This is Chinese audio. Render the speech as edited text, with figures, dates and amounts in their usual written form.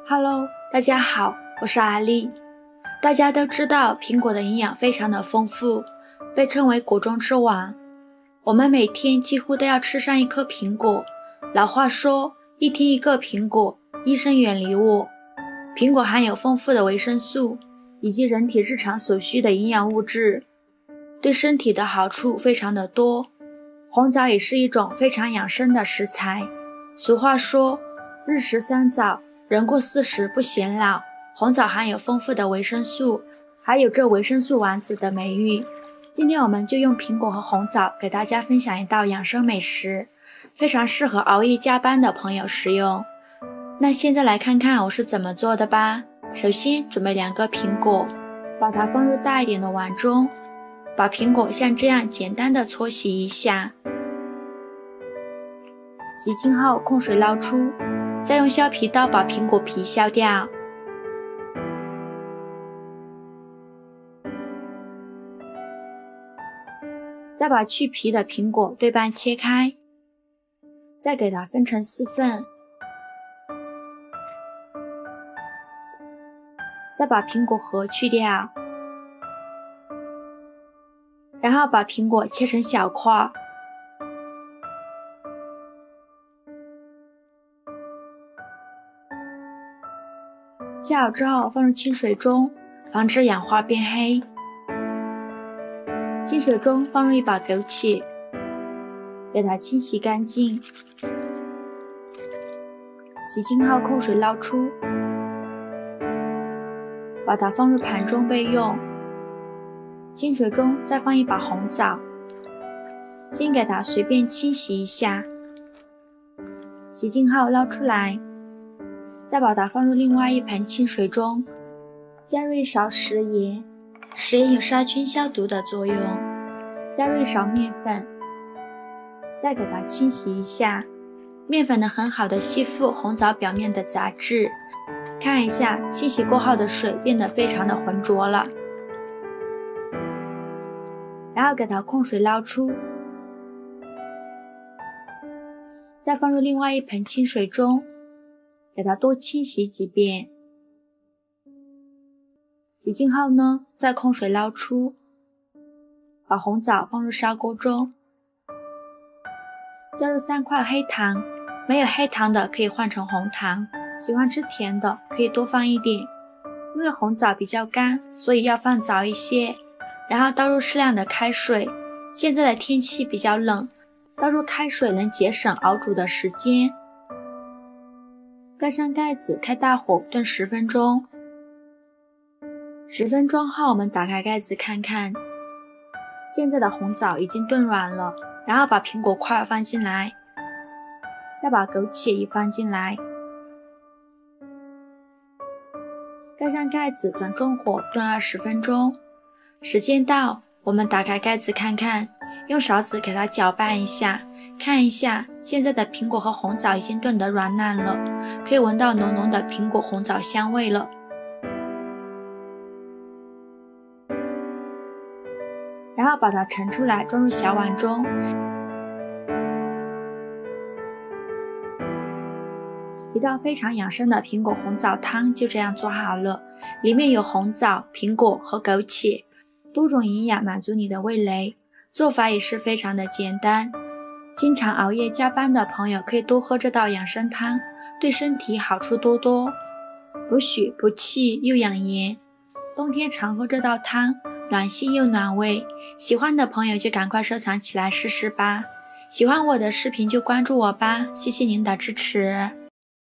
Hello， 大家好，我是阿丽。大家都知道苹果的营养非常的丰富，被称为果中之王。我们每天几乎都要吃上一颗苹果。老话说，一天一个苹果，医生远离我。苹果含有丰富的维生素以及人体日常所需的营养物质，对身体的好处非常的多。红枣也是一种非常养生的食材。俗话说，日食三枣，人过40不显老。红枣含有丰富的维生素，还有这维生素王子的美誉。今天我们就用苹果和红枣给大家分享一道养生美食，非常适合熬夜加班的朋友食用。那现在来看看我是怎么做的吧。首先准备2个苹果，把它放入大一点的碗中，把苹果像这样简单的搓洗一下，洗净后控水捞出，再用削皮刀把苹果皮削掉。再把去皮的苹果对半切开，再给它分成4份，再把苹果核去掉，然后把苹果切成小块，切好之后放入清水中，防止氧化变黑。清水中放入一把枸杞，给它清洗干净，洗净后控水捞出，把它放入盘中备用。清水中再放一把红枣，先给它随便清洗一下，洗净后捞出来，再把它放入另外一盆清水中，加入一勺食盐，食盐有杀菌消毒的作用，加入一勺面粉，再给它清洗一下。面粉能很好的吸附红枣表面的杂质，看一下清洗过后的水变得非常的浑浊了，然后给它控水捞出，再放入另外一盆清水中，给它多清洗几遍。洗净后呢，再控水捞出，把红枣放入砂锅中，加入3块黑糖，没有黑糖的可以换成红糖，喜欢吃甜的可以多放一点。因为红枣比较干，所以要放早一些。然后倒入适量的开水，现在的天气比较冷，倒入开水能节省熬煮的时间。盖上盖子，开大火炖10分钟。10分钟后我们打开盖子看看，现在的红枣已经炖软了，然后把苹果块放进来，再把枸杞也放进来，盖上盖子转中火炖20分钟。时间到，我们打开盖子看看，用勺子给它搅拌一下，看一下现在的苹果和红枣已经炖得软烂了，可以闻到浓浓的苹果红枣香味了。然后把它盛出来，装入小碗中。一道非常养生的苹果红枣汤就这样做好了，里面有红枣、苹果和枸杞，多种营养满足你的味蕾。做法也是非常的简单，经常熬夜加班的朋友可以多喝这道养生汤，对身体好处多多，补血补气又养颜。冬天常喝这道汤，暖心又暖胃，喜欢的朋友就赶快收藏起来试试吧。喜欢我的视频就关注我吧，谢谢您的支持。